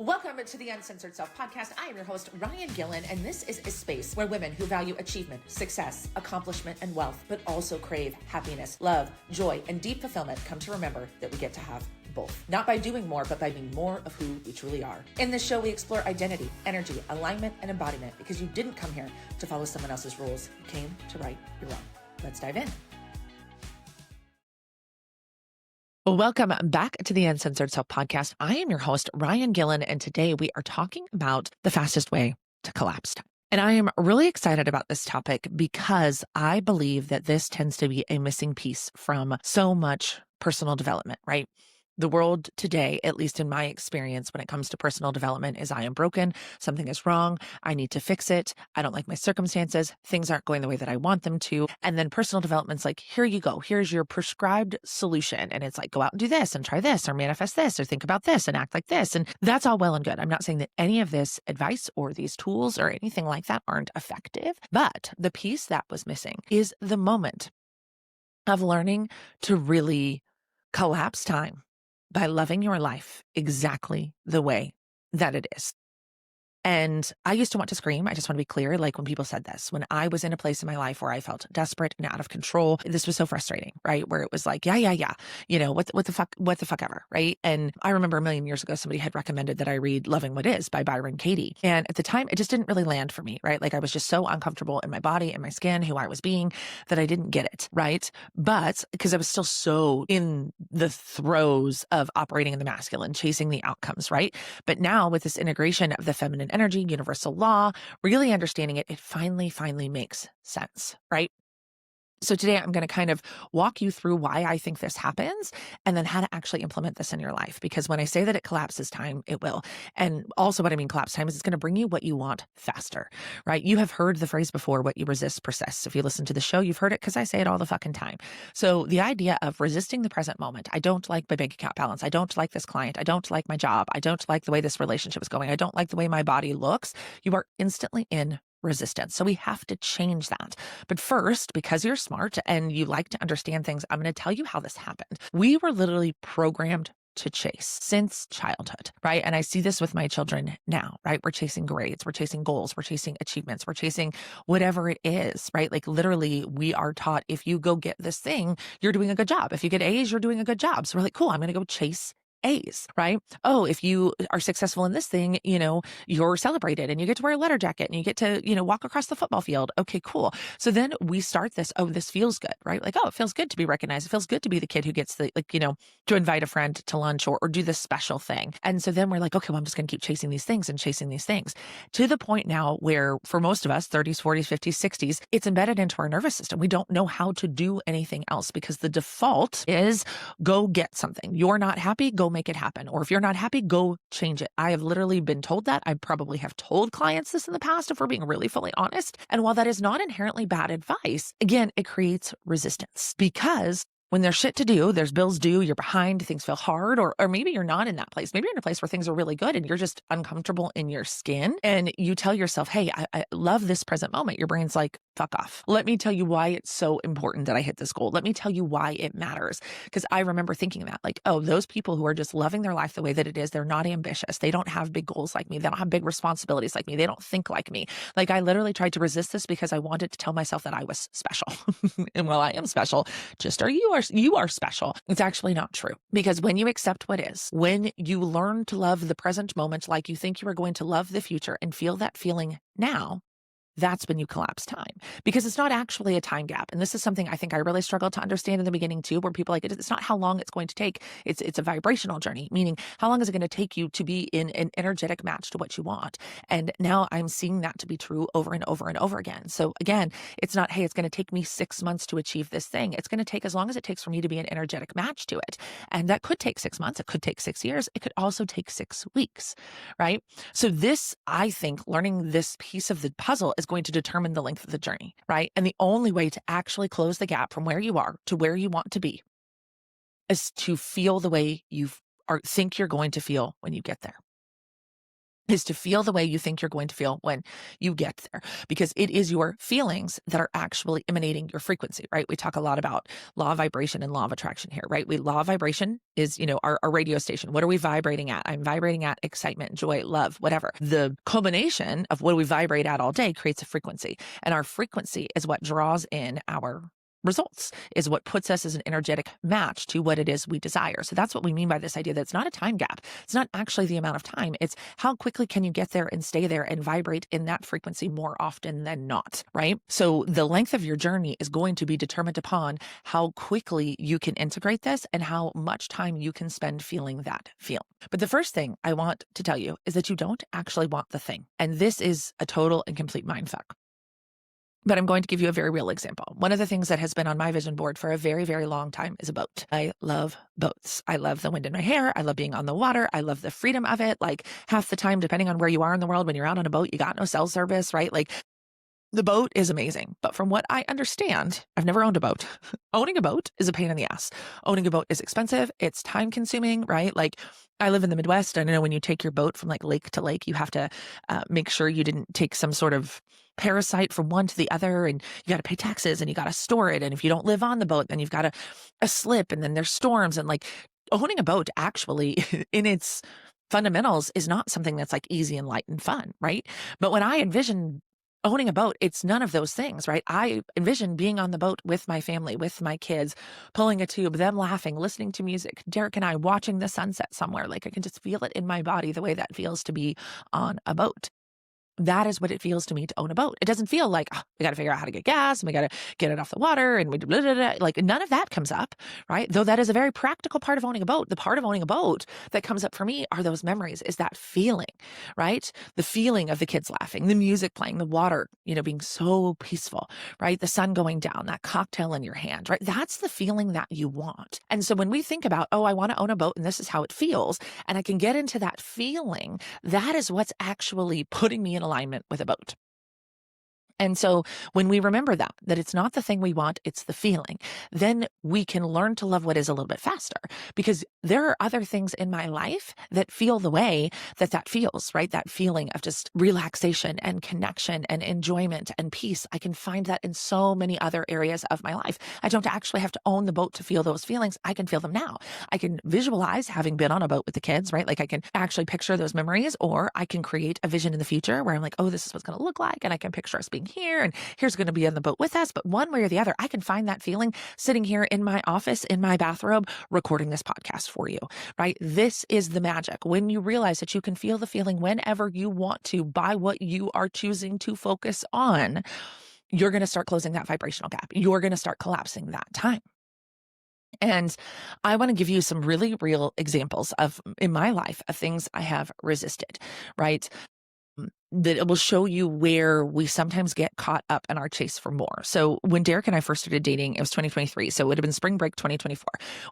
Welcome to the Uncensored Self Podcast. I am your host, Ryan Gillen, and this is a space where women who value achievement, success, accomplishment, and wealth, but also crave happiness, love, joy, and deep fulfillment come to remember that we get to have both. Not by doing more, but by being more of who we truly are. In this show, we explore identity, energy, alignment, and embodiment because you didn't come here to follow someone else's rules. You came to right your own. Let's dive in. Welcome back to the Uncensored Self Podcast. I am your host, Ryan Gillen, and today we are talking about the fastest way to collapse time. And I am really excited about this topic because I believe that this tends to be a missing piece from so much personal development, right? The world today, at least in my experience, when it comes to personal development, is I am broken. Something is wrong. I need to fix it. I don't like my circumstances. Things aren't going the way that I want them to. And then personal development's like, here you go. Here's your prescribed solution. And it's like, go out and do this and try this or manifest this or think about this and act like this. And that's all well and good. I'm not saying that any of this advice or these tools or anything like that aren't effective. But the piece that was missing is the moment of learning to really collapse time by loving your life exactly the way that it is. And I used to want to scream. I just want to be clear. Like when people said this, when I was in a place in my life where I felt desperate and out of control, this was so frustrating, right? Where it was like, yeah. What the fuck ever, right? And I remember a million years ago, somebody had recommended that I read Loving What Is by Byron Katie. And at the time, it just didn't really land for me, right? Like I was just so uncomfortable in my body and my skin, who I was being, that I didn't get it, right? But because I was still so in the throes of operating in the masculine, chasing the outcomes, right? But now with this integration of the feminine energy, universal law, really understanding it, it finally makes sense, right? So today I'm going to kind of walk you through why I think this happens and then how to actually implement this in your life. Because when I say that it collapses time, it will. And also what I mean collapse time is it's going to bring you what you want faster, right? You have heard the phrase before, what you resist persists. If you listen to the show, you've heard it because I say it all the fucking time. So the idea of resisting the present moment, I don't like my bank account balance. I don't like this client. I don't like my job. I don't like the way this relationship is going. I don't like the way my body looks. You are instantly in resistance. So we have to change that. But first, because you're smart and you like to understand things, I'm going to tell you how this happened. We were literally programmed to chase since childhood, right? And I see this with my children now, right? We're chasing grades, we're chasing goals, we're chasing achievements, we're chasing whatever it is, right? Like literally we are taught if you go get this thing, you're doing a good job. If you get A's, you're doing a good job. So we're like, cool, I'm going to go chase A's, right? Oh, if you are successful in this thing, you're celebrated and you get to wear a letter jacket and you get to, walk across the football field. Okay, cool. So then we start this, oh, this feels good, right? Like, oh, it feels good to be recognized. It feels good to be the kid who gets to invite a friend to lunch or do this special thing. And so then we're like, okay, well, I'm just going to keep chasing these things to the point now where for most of us, 30s, 40s, 50s, 60s, it's embedded into our nervous system. We don't know how to do anything else because the default is go get something. You're not happy, go make it happen. Or if you're not happy, go change it. I have literally been told that. I probably have told clients this in the past if we're being really fully honest. And while that is not inherently bad advice, again, it creates resistance because when there's shit to do, there's bills due, you're behind, things feel hard, or maybe you're not in that place. Maybe you're in a place where things are really good and you're just uncomfortable in your skin. And you tell yourself, hey, I love this present moment. Your brain's like, fuck off. Let me tell you why it's so important that I hit this goal. Let me tell you why it matters. Because I remember thinking that like, oh, those people who are just loving their life the way that it is, they're not ambitious. They don't have big goals like me. They don't have big responsibilities like me. They don't think like me. Like I literally tried to resist this because I wanted to tell myself that I was special. And while I am special, you are special. It's actually not true because when you accept what is, when you learn to love the present moment like you think you are going to love the future and feel that feeling now, that's when you collapse time because it's not actually a time gap. And this is something I think I really struggled to understand in the beginning too, where people are like, it's not how long it's going to take. It's a vibrational journey, meaning how long is it going to take you to be in an energetic match to what you want? And now I'm seeing that to be true over and over and over again. So again, it's not, hey, it's going to take me 6 months to achieve this thing. It's going to take as long as it takes for me to be an energetic match to it. And that could take 6 months. It could take 6 years. It could also take 6 weeks, right? So this, I think, learning this piece of the puzzle is going to determine the length of the journey, right? And the only way to actually close the gap from where you are to where you want to be is to feel the way you think you're going to feel when you get there. is to feel the way you think you're going to feel when you get there, because it is your feelings that are actually emanating your frequency, right? We talk a lot about law of vibration and law of attraction here, right? Law of vibration is, our radio station. What are we vibrating at? I'm vibrating at excitement, joy, love, whatever. The combination of what we vibrate at all day creates a frequency, and our frequency is what draws in our results, is what puts us as an energetic match to what it is we desire. So that's what we mean by this idea that it's not a time gap. It's not actually the amount of time. It's how quickly can you get there and stay there and vibrate in that frequency more often than not, right? So the length of your journey is going to be determined upon how quickly you can integrate this and how much time you can spend feeling that feel. But the first thing I want to tell you is that you don't actually want the thing. And this is a total and complete mindfuck. But I'm going to give you a very real example. One of the things that has been on my vision board for a very, very long time is a boat. I love boats. I love the wind in my hair. I love being on the water. I love the freedom of it. Like half the time, depending on where you are in the world, when you're out on a boat, you got no cell service, right? Like the boat is amazing. But from what I understand, I've never owned a boat. Owning a boat is a pain in the ass. Owning a boat is expensive. It's time consuming, right? Like I live in the Midwest. I know when you take your boat from like lake to lake, you have to make sure you didn't take some sort of parasite from one to the other, and you got to pay taxes and you got to store it. And if you don't live on the boat, then you've got a slip, and then there's storms, and like owning a boat actually in its fundamentals is not something that's like easy and light and fun, right? But when I envision owning a boat, it's none of those things, right? I envision being on the boat with my family, with my kids, pulling a tube, them laughing, listening to music, Derek and I watching the sunset somewhere. Like I can just feel it in my body the way that feels to be on a boat. That is what it feels to me to own a boat. It doesn't feel like, oh, we got to figure out how to get gas and we got to get it off the water and we blah, blah, blah. Like none of that comes up, right? Though that is a very practical part of owning a boat. The part of owning a boat that comes up for me are those memories, is that feeling, right? The feeling of the kids laughing, the music playing, the water, being so peaceful, right? The sun going down, that cocktail in your hand, right? That's the feeling that you want. And so when we think about, oh, I want to own a boat and this is how it feels, and I can get into that feeling, that is what's actually putting me in alignment with a boat. And so when we remember that it's not the thing we want, it's the feeling, then we can learn to love what is a little bit faster, because there are other things in my life that feel the way that feels, right? That feeling of just relaxation and connection and enjoyment and peace. I can find that in so many other areas of my life. I don't actually have to own the boat to feel those feelings. I can feel them now. I can visualize having been on a boat with the kids, right? Like I can actually picture those memories, or I can create a vision in the future where I'm like, oh, this is what's going to look like. And I can picture us being here, and here's going to be on the boat with us. But one way or the other, I can find that feeling sitting here in my office, in my bathrobe, recording this podcast for you, right? This is the magic. When you realize that you can feel the feeling whenever you want to by what you are choosing to focus on, you're going to start closing that vibrational gap. You're going to start collapsing that time. And I want to give you some really real examples in my life of things I have resisted, right? That it will show you where we sometimes get caught up in our chase for more. So when Derek and I first started dating, it was 2023. So it would have been spring break 2024.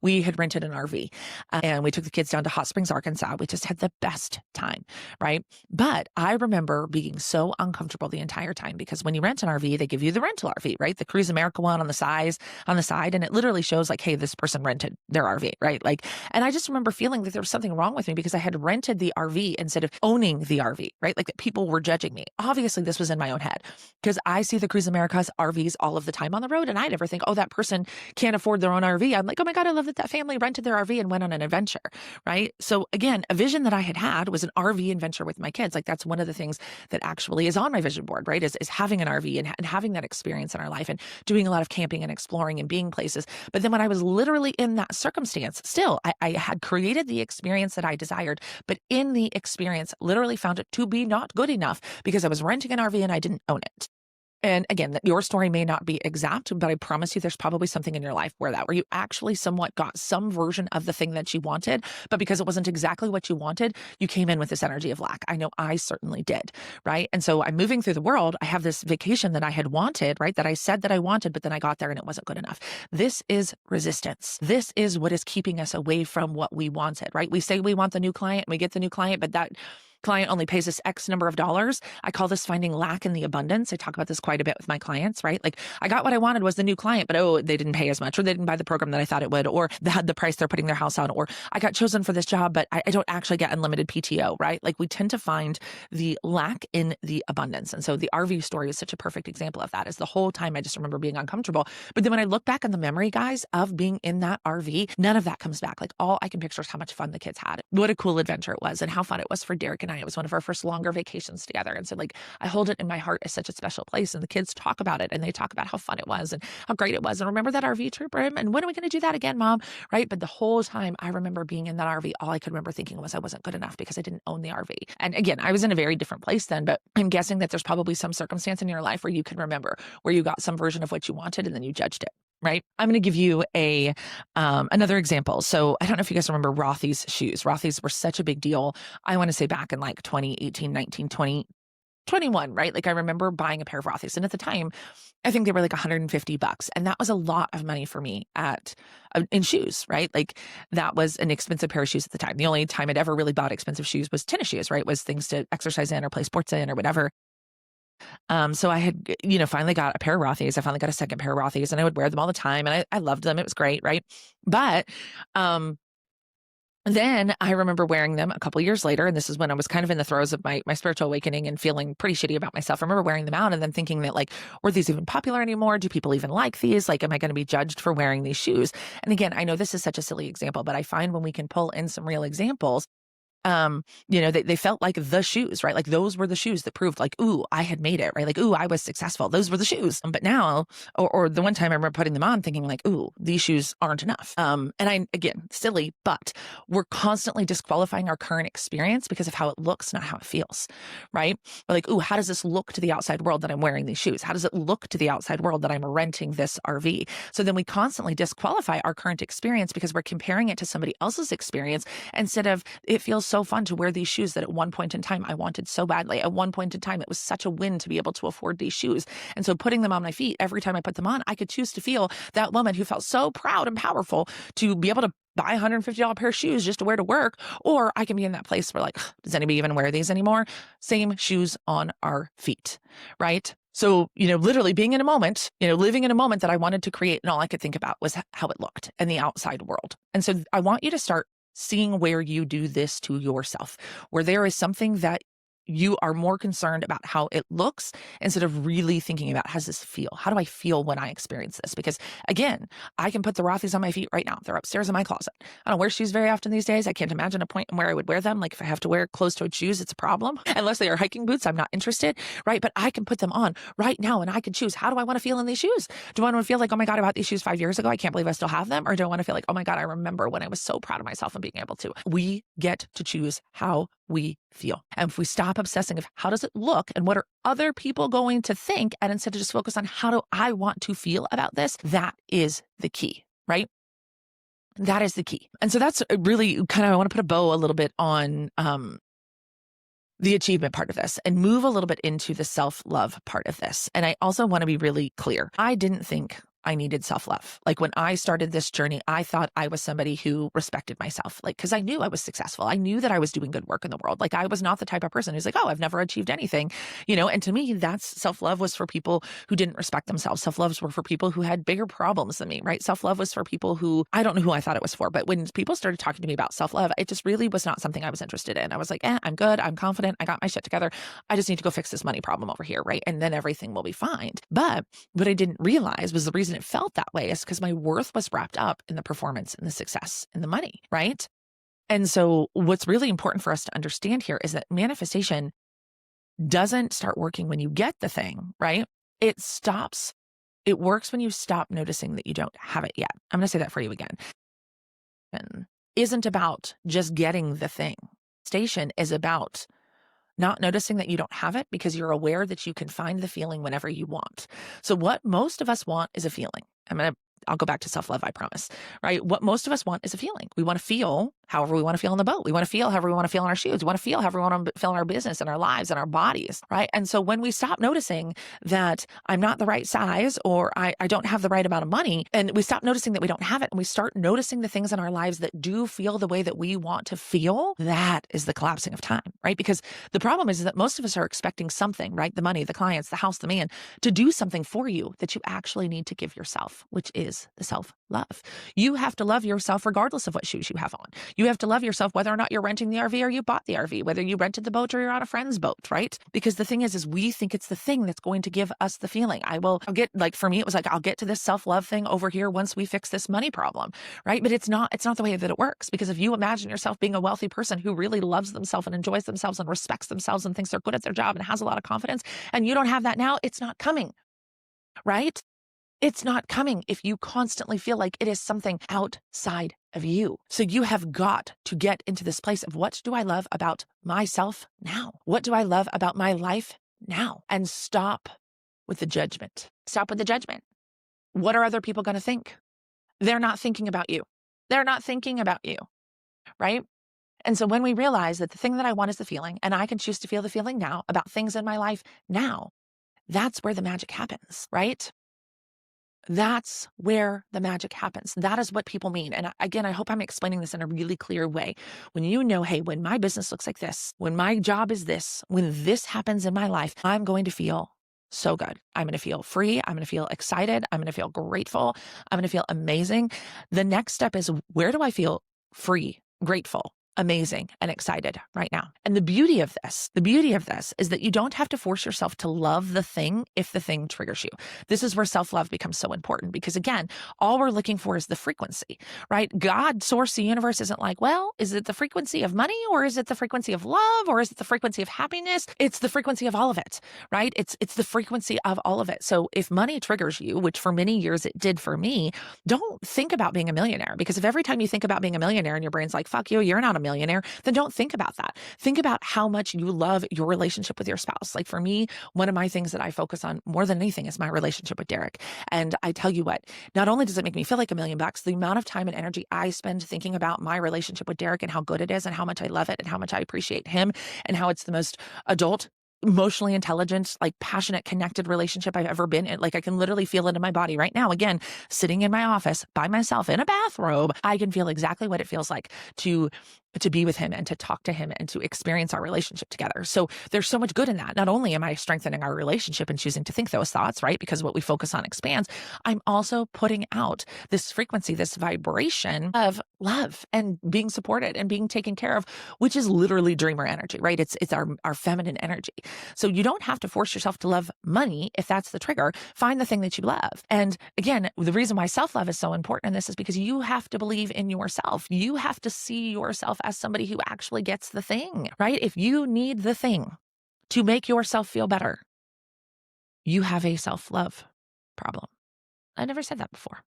We had rented an RV and we took the kids down to Hot Springs, Arkansas. We just had the best time, right? But I remember being so uncomfortable the entire time, because when you rent an RV, they give you the rental RV, right? The Cruise America one on the side, and it literally shows like, hey, this person rented their RV, right? Like, and I just remember feeling that there was something wrong with me because I had rented the RV instead of owning the RV, right? Like that people were judging me. Obviously, this was in my own head, because I see the Cruise America's RVs all of the time on the road, and I never think, oh, that person can't afford their own RV. I'm like, oh my God, I love that family rented their RV and went on an adventure, right? So again, a vision that I had was an RV adventure with my kids. Like that's one of the things that actually is on my vision board, right? Is having an RV and having that experience in our life and doing a lot of camping and exploring and being places. But then when I was literally in that circumstance, still, I had created the experience that I desired, but in the experience, literally found it to be not good enough because I was renting an RV and I didn't own it. And again, your story may not be exact, but I promise you there's probably something in your life where you actually somewhat got some version of the thing that you wanted, but because it wasn't exactly what you wanted, you came in with this energy of lack. I know I certainly did, right? And so I'm moving through the world. I have this vacation that I had wanted, right? That I said that I wanted, but then I got there and it wasn't good enough. This is resistance. This is what is keeping us away from what we wanted, right? We say we want the new client, we get the new client, but client only pays us X number of dollars. I call this finding lack in the abundance. I talk about this quite a bit with my clients, right? Like I got what I wanted was the new client, but they didn't pay as much, or they didn't buy the program that I thought it would, or they had the price they're putting their house on, or I got chosen for this job, but I don't actually get unlimited PTO, right? Like we tend to find the lack in the abundance. And so the RV story is such a perfect example of that. Is the whole time I just remember being uncomfortable. But then when I look back on the memory, guys, of being in that RV, none of that comes back. Like all I can picture is how much fun the kids had. What a cool adventure it was, and how fun it was for Derek and I. It was one of our first longer vacations together. And so like I hold it in my heart as such a special place. And the kids talk about it, and they talk about how fun it was and how great it was. And remember that RV trip, Brim? And when are we going to do that again, Mom? Right? But the whole time I remember being in that RV, all I could remember thinking was I wasn't good enough because I didn't own the RV. And again, I was in a very different place then, but I'm guessing that there's probably some circumstance in your life where you can remember where you got some version of what you wanted and then you judged it. Right? I'm going to give you another example. So I don't know if you guys remember Rothy's shoes. Rothy's were such a big deal. I want to say back in like 2018, 19, 20, 21, right? Like I remember buying a pair of Rothy's, and at the time, I think they were like $150, and that was a lot of money for me in shoes, right? Like that was an expensive pair of shoes at the time. The only time I'd ever really bought expensive shoes was tennis shoes, right? Was things to exercise in or play sports in or whatever. So I had, finally got a pair of Rothy's. I finally got a second pair of Rothy's, and I would wear them all the time, and I loved them. It was great, right? But then I remember wearing them a couple years later, and this is when I was kind of in the throes of my spiritual awakening and feeling pretty shitty about myself. I remember wearing them out and then thinking that like, were these even popular anymore? Do people even like these? Like, am I going to be judged for wearing these shoes? And again, I know this is such a silly example, but I find when we can pull in some real examples, they felt like the shoes, right? Like those were the shoes that proved like, ooh, I had made it, right? Like, ooh, I was successful. Those were the shoes. But now, or the one time I remember putting them on thinking like, ooh, these shoes aren't enough. And again, silly, but we're constantly disqualifying our current experience because of how it looks, not how it feels, right? We're like, ooh, how does this look to the outside world that I'm wearing these shoes? How does it look to the outside world that I'm renting this RV? So then we constantly disqualify our current experience because we're comparing it to somebody else's experience instead of it feels so fun to wear these shoes that at one point in time I wanted so badly. At one point in time, it was such a win to be able to afford these shoes. And so putting them on my feet, every time I put them on, I could choose to feel that woman who felt so proud and powerful to be able to buy a $150 pair of shoes just to wear to work. Or I can be in that place where like, does anybody even wear these anymore? Same shoes on our feet, right? So, literally being in a moment, living in a moment that I wanted to create, and all I could think about was how it looked in the outside world. And so I want you to start seeing where you do this to yourself, where there is something that you are more concerned about how it looks instead of really thinking about how does this feel? How do I feel when I experience this? Because again, I can put the Rothy's on my feet right now. They're upstairs in my closet. I don't wear shoes very often these days. I can't imagine a point where I would wear them. Like if I have to wear closed-toed shoes, it's a problem. Unless they are hiking boots, I'm not interested, right? But I can put them on right now and I can choose, how do I want to feel in these shoes? Do I want to feel like, oh my God, I bought these shoes 5 years ago. I can't believe I still have them. Or do I want to feel like, oh my God, I remember when I was so proud of myself and being able to. We get to choose how we feel. And if we stop obsessing of how does it look and what are other people going to think, and instead of just focus on how do I want to feel about this, that is the key, right? That is the key. And so that's really kind of, I want to put a bow a little bit on the achievement part of this and move a little bit into the self-love part of this. And I also want to be really clear. I didn't think I needed self-love. Like when I started this journey, I thought I was somebody who respected myself, like, cause I knew I was successful. I knew that I was doing good work in the world. Like I was not the type of person who's like, oh, I've never achieved anything, and to me, that's self-love was for people who didn't respect themselves. Self-loves were for people who had bigger problems than me, right? Self-love was for people who, I don't know who I thought it was for, but when people started talking to me about self-love, it just really was not something I was interested in. I was like, I'm good. I'm confident. I got my shit together. I just need to go fix this money problem over here, right? And then everything will be fine. But what I didn't realize was the reason it felt that way is because my worth was wrapped up in the performance and the success and the money, right? And so what's really important for us to understand here is that manifestation doesn't start working when you get the thing, right? It works when you stop noticing that you don't have it yet. I'm going to say that for you again. Isn't about just getting the thing. Station is about not noticing that you don't have it because you're aware that you can find the feeling whenever you want. So what most of us want is a feeling. I'll go back to self-love, I promise, right? What most of us want is a feeling. We want to feel however we want to feel in the boat. We want to feel however we want to feel in our shoes. We want to feel however we want to feel in our business and our lives and our bodies, right? And so when we stop noticing that I'm not the right size or I don't have the right amount of money, and we stop noticing that we don't have it, and we start noticing the things in our lives that do feel the way that we want to feel, that is the collapsing of time, right? Because the problem is that most of us are expecting something, right? The money, the clients, the house, the man, to do something for you that you actually need to give yourself, which is the self-love. You have to love yourself regardless of what shoes you have on. You have to love yourself whether or not you're renting the RV or you bought the RV, whether you rented the boat or you're on a friend's boat, right? Because the thing is we think it's the thing that's going to give us the feeling. I'll get, like, for me, it was like, I'll get to this self-love thing over here once we fix this money problem, right? But it's not the way that it works, because if you imagine yourself being a wealthy person who really loves themselves and enjoys themselves and respects themselves and thinks they're good at their job and has a lot of confidence, and you don't have that now, it's not coming, right? It's not coming if you constantly feel like it is something outside of you. So you have got to get into this place of, what do I love about myself now? What do I love about my life now? And stop with the judgment. Stop with the judgment. What are other people going to think? They're not thinking about you. They're not thinking about you, right? And so when we realize that the thing that I want is the feeling, and I can choose to feel the feeling now about things in my life now, that's where the magic happens, right? That's where the magic happens. That is what people mean. And again, I hope I'm explaining this in a really clear way. When you know, hey, when my business looks like this, when my job is this, when this happens in my life, I'm going to feel so good. I'm going to feel free. I'm going to feel excited. I'm going to feel grateful. I'm going to feel amazing. The next step is, where do I feel free, grateful, amazing, and excited right now? And the beauty of this is that you don't have to force yourself to love the thing if the thing triggers you. This is where self-love becomes so important, because again, all we're looking for is the frequency, right? God, source, the universe isn't like, well, is it the frequency of money, or is it the frequency of love, or is it the frequency of happiness? It's the frequency of all of it, right? It's the frequency of all of it. So if money triggers you, which for many years it did for me, don't think about being a millionaire, because if every time you think about being a millionaire and your brain's like, fuck you, you're not a millionaire, then don't think about that. Think about how much you love your relationship with your spouse. Like for me, one of my things that I focus on more than anything is my relationship with Derek. And I tell you what, not only does it make me feel like $1 million, the amount of time and energy I spend thinking about my relationship with Derek and how good it is and how much I love it and how much I appreciate him and how it's the most adult, emotionally intelligent, like passionate, connected relationship I've ever been in. Like I can literally feel it in my body right now. Again, sitting in my office by myself in a bathrobe, I can feel exactly what it feels like to be with him and to talk to him and to experience our relationship together. So there's so much good in that. Not only am I strengthening our relationship and choosing to think those thoughts, right? Because what we focus on expands. I'm also putting out this frequency, this vibration of love and being supported and being taken care of, which is literally dreamer energy, right? It's our feminine energy. So you don't have to force yourself to love money if that's the trigger. Find the thing that you love. And again, the reason why self-love is so important in this is because you have to believe in yourself. You have to see yourself as somebody who actually gets the thing, right? If you need the thing to make yourself feel better, you have a self-love problem. I never said that before,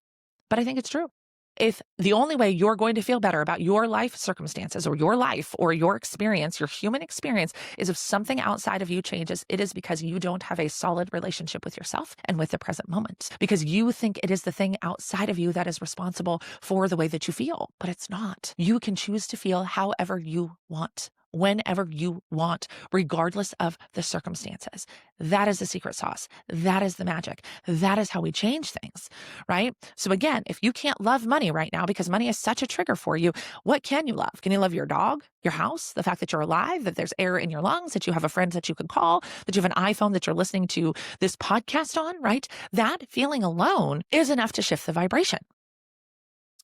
but I think it's true. If the only way you're going to feel better about your life circumstances or your life or your experience, your human experience, is if something outside of you changes, it is because you don't have a solid relationship with yourself and with the present moment, because you think it is the thing outside of you that is responsible for the way that you feel, but it's not. You can choose to feel however you want, whenever you want, regardless of the circumstances. That is the secret sauce. That is the magic. That is how we change things, right? So again, if you can't love money right now because money is such a trigger for you, what can you love? Can you love your dog, your house, the fact that you're alive, that there's air in your lungs, that you have a friend that you can call, that you have an iPhone that you're listening to this podcast on, right? That feeling alone is enough to shift the vibration.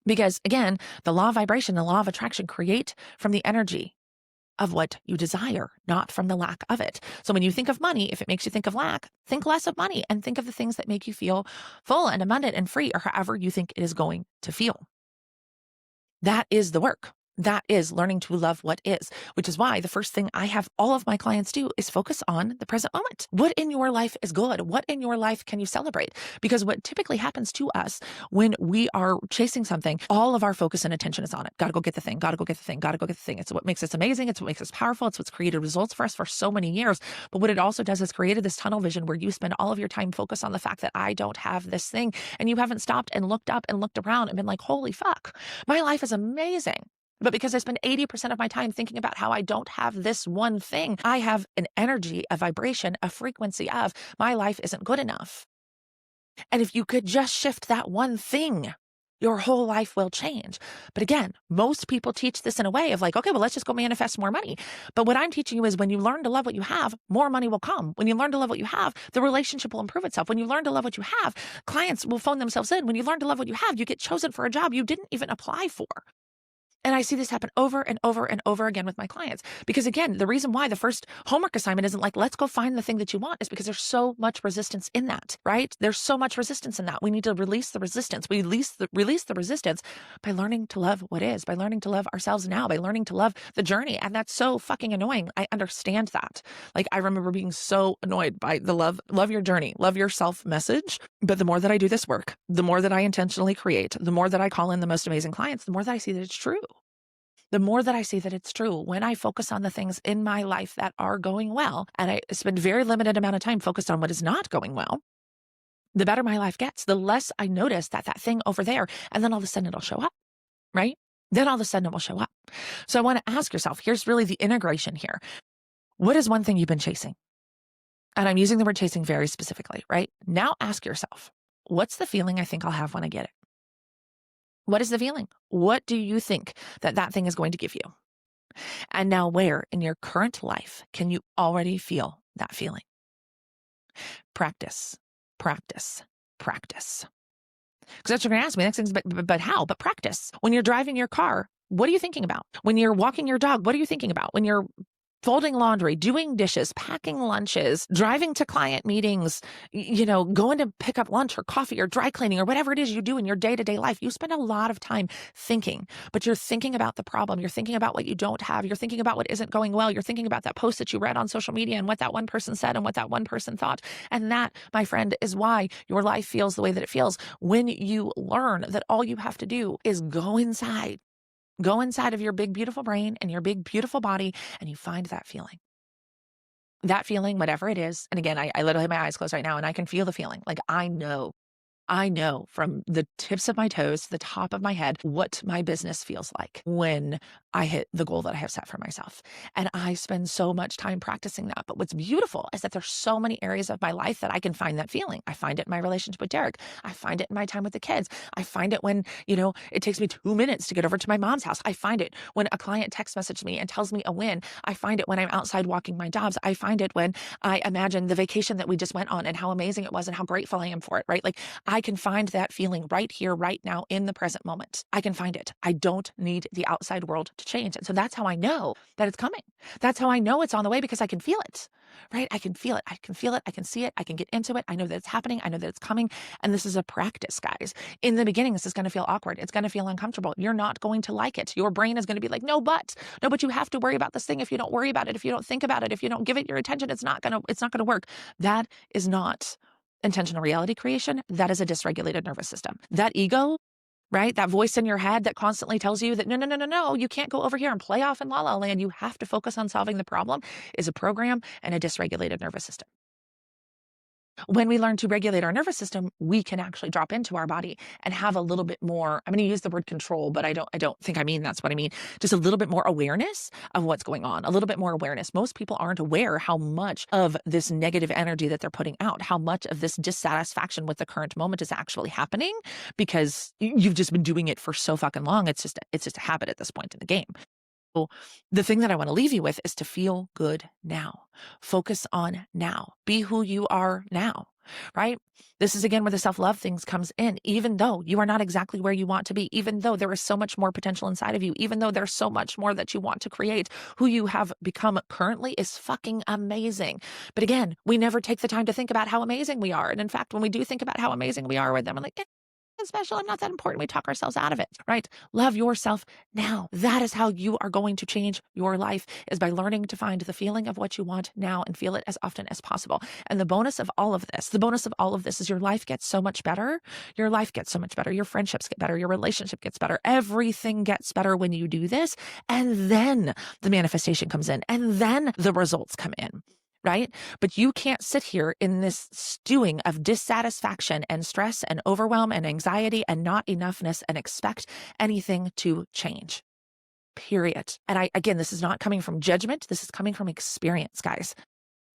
Because again, the law of vibration, the law of attraction create from the energy of what you desire, not from the lack of it. So when you think of money, if it makes you think of lack, think less of money and think of the things that make you feel full and abundant and free, or however you think it is going to feel. That is the work. That is learning to love what is, which is why the first thing I have all of my clients do is focus on the present moment. What in your life is good? What in your life can you celebrate? Because what typically happens to us when we are chasing something, all of our focus and attention is on it. Got to go get the thing, got to go get the thing, got to go get the thing. It's what makes us amazing. It's what makes us powerful. It's what's created results for us for so many years. But what it also does is created this tunnel vision where you spend all of your time focused on the fact that I don't have this thing. And you haven't stopped and looked up and looked around and been like, holy fuck, my life is amazing. But because I spend 80% of my time thinking about how I don't have this one thing, I have an energy, a vibration, a frequency of my life isn't good enough. And if you could just shift that one thing, your whole life will change. But again, most people teach this in a way of like, okay, well, let's just go manifest more money. But what I'm teaching you is when you learn to love what you have, more money will come. When you learn to love what you have, the relationship will improve itself. When you learn to love what you have, clients will phone themselves in. When you learn to love what you have, you get chosen for a job you didn't even apply for. And I see this happen over and over and over again with my clients. Because again, the reason why the first homework assignment isn't like, let's go find the thing that you want, is because there's so much resistance in that, right? There's so much resistance in that. We need to release the resistance. We release the resistance by learning to love what is, by learning to love ourselves now, by learning to love the journey. And that's so fucking annoying. I understand that. Like, I remember being so annoyed by the love your journey, love yourself message. But the more that I do this work, the more that I intentionally create, the more that I call in the most amazing clients, the more that I see that it's true. The more that I see that it's true, when I focus on the things in my life that are going well, and I spend very limited amount of time focused on what is not going well, the better my life gets, the less I notice that thing over there, and then all of a sudden it'll show up, right? Then all of a sudden it will show up. So I want to ask yourself, here's really the integration here. What is one thing you've been chasing? And I'm using the word chasing very specifically, right? Now ask yourself, what's the feeling I think I'll have when I get it? What is the feeling? What do you think that thing is going to give you? And now where in your current life can you already feel that feeling? Practice, practice, practice. Because that's what you're going to ask me. Next thing is, but how? But practice. When you're driving your car, what are you thinking about? When you're walking your dog, what are you thinking about? When you're folding laundry, doing dishes, packing lunches, driving to client meetings, going to pick up lunch or coffee or dry cleaning or whatever it is you do in your day-to-day life, you spend a lot of time thinking, but you're thinking about the problem. You're thinking about what you don't have. You're thinking about what isn't going well. You're thinking about that post that you read on social media and what that one person said and what that one person thought. And that, my friend, is why your life feels the way that it feels. When you learn that all you have to do is go inside of your big, beautiful brain and your big, beautiful body, and you find that feeling. That feeling, whatever it is. And again, I literally have my eyes closed right now and I can feel the feeling. Like, I know from the tips of my toes to the top of my head what my business feels like when I hit the goal that I have set for myself. And I spend so much time practicing that. But what's beautiful is that there's so many areas of my life that I can find that feeling. I find it in my relationship with Derek. I find it in my time with the kids. I find it when, it takes me 2 minutes to get over to my mom's house. I find it when a client text messages me and tells me a win. I find it when I'm outside walking my dogs. I find it when I imagine the vacation that we just went on and how amazing it was and how grateful I am for it, right? Like, I can find that feeling right here, right now, in the present moment. I can find it. I don't need the outside world to change. And so that's how I know that it's coming. That's how I know it's on the way, because I can feel it, right? I can feel it. I can feel it. I can see it. I can get into it. I know that it's happening. I know that it's coming. And this is a practice, guys. In the beginning, this is going to feel awkward. It's going to feel uncomfortable. You're not going to like it. Your brain is going to be like, no, but you have to worry about this thing. If you don't worry about it, if you don't think about it, if you don't give it your attention, it's not going to work. That is not intentional reality creation. That is a dysregulated nervous system. That ego, right? That voice in your head that constantly tells you that no, you can't go over here and play off in la la land. You have to focus on solving the problem, is a program and a dysregulated nervous system. When we learn to regulate our nervous system, we can actually drop into our body and have a little bit more, I'm going to use the word control, but I don't think I mean that's what I mean. Just a little bit more awareness of what's going on, a little bit more awareness. Most people aren't aware how much of this negative energy that they're putting out, how much of this dissatisfaction with the current moment is actually happening, because you've just been doing it for so fucking long. It's just a habit at this point in the game. So the thing that I want to leave you with is to feel good now. Focus on now. Be who you are now, right? This is again where the self-love things comes in. Even though you are not exactly where you want to be, even though there is so much more potential inside of you, even though there's so much more that you want to create, who you have become currently is fucking amazing. But again, we never take the time to think about how amazing we are. And in fact, when we do think about how amazing we are with them, I'm like, special, I'm not that important. We talk ourselves out of it, right? Love yourself now. That is how you are going to change your life, is by learning to find the feeling of what you want now and feel it as often as possible. And the bonus of all of this is your life gets so much better. Your life gets so much better. Your friendships get better. Your relationship gets better. Everything gets better when you do this. And then the manifestation comes in, and then the results come in. Right? But you can't sit here in this stewing of dissatisfaction and stress and overwhelm and anxiety and not enoughness and expect anything to change. period. And again, this is not coming from judgment. This is coming from experience, guys.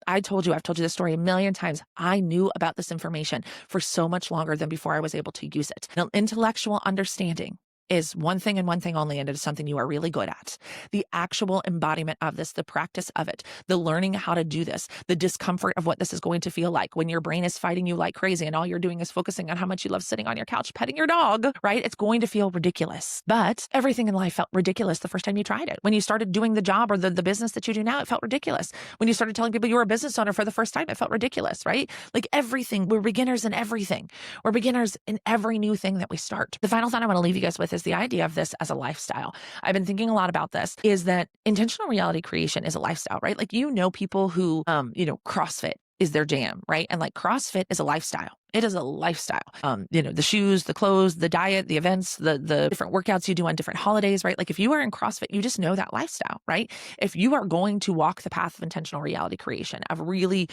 I've told you this story a million times. I knew about this information for so much longer than before I was able to use it. Now, intellectual understanding is one thing and one thing only, and it is something you are really good at. The actual embodiment of this, the practice of it, the learning how to do this, the discomfort of what this is going to feel like when your brain is fighting you like crazy and all you're doing is focusing on how much you love sitting on your couch petting your dog, right? It's going to feel ridiculous. But everything in life felt ridiculous the first time you tried it. When you started doing the job or the business that you do now, it felt ridiculous. When you started telling people you were a business owner for the first time, it felt ridiculous, right? Like everything, we're beginners in everything. We're beginners in every new thing that we start. The final thought I want to leave you guys with is the idea of this as a lifestyle. I've been thinking a lot about this, is that intentional reality creation is a lifestyle, right? Like, people who, CrossFit is their jam, right? And like CrossFit is a lifestyle. It is a lifestyle. The shoes, the clothes, the diet, the events, the different workouts you do on different holidays, right? Like if you are in CrossFit, you just know that lifestyle, right? If you are going to walk the path of intentional reality creation, of really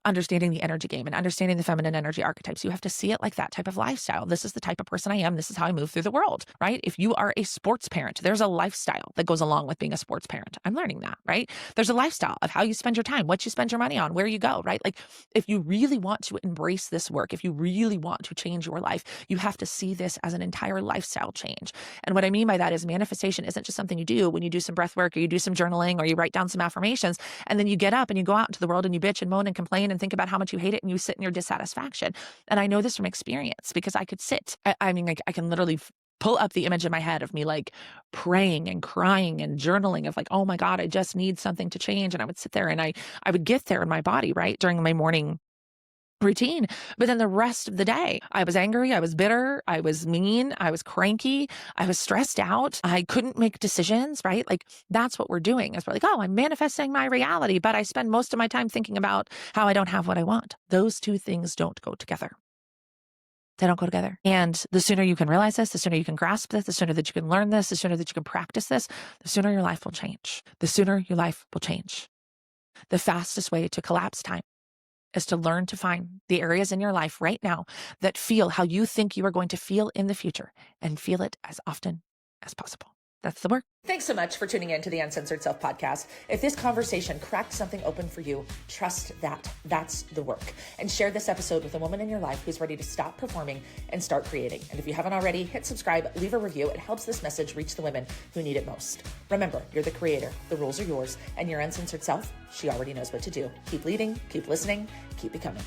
understanding the energy game and understanding the feminine energy archetypes, you have to see it like that type of lifestyle. This is the type of person I am. This is how I move through the world, right? If you are a sports parent, there's a lifestyle that goes along with being a sports parent. I'm learning that, right? There's a lifestyle of how you spend your time, what you spend your money on, where you go, right? Like if you really want to embrace this work, if you really want to change your life, you have to see this as an entire lifestyle change. And what I mean by that is manifestation isn't just something you do when you do some breath work or you do some journaling or you write down some affirmations and then you get up and you go out into the world and you bitch and moan and complain and think about how much you hate it and you sit in your dissatisfaction. And I know this from experience because I could sit. I can literally pull up the image in my head of me like praying and crying and journaling of like, oh my God, I just need something to change. And I would sit there and I would get there in my body, right? During my morning routine. But then the rest of the day, I was angry, I was bitter, I was mean, I was cranky, I was stressed out, I couldn't make decisions, right? Like that's what we're doing is we're like, oh, I'm manifesting my reality, but I spend most of my time thinking about how I don't have what I want. Those two things don't go together. They don't go together. And the sooner you can realize this, the sooner you can grasp this, the sooner that you can learn this, the sooner that you can practice this, the sooner your life will change. The sooner your life will change. The fastest way to collapse time is to learn to find the areas in your life right now that feel how you think you are going to feel in the future and feel it as often as possible. That's the work. Thanks so much for tuning in to the Uncensored Self podcast. If this conversation cracked something open for you, trust that that's the work. And share this episode with a woman in your life who's ready to stop performing and start creating. And if you haven't already, hit subscribe, leave a review. It helps this message reach the women who need it most. Remember, you're the creator. The rules are yours. And your uncensored self, she already knows what to do. Keep leading, keep listening, keep becoming.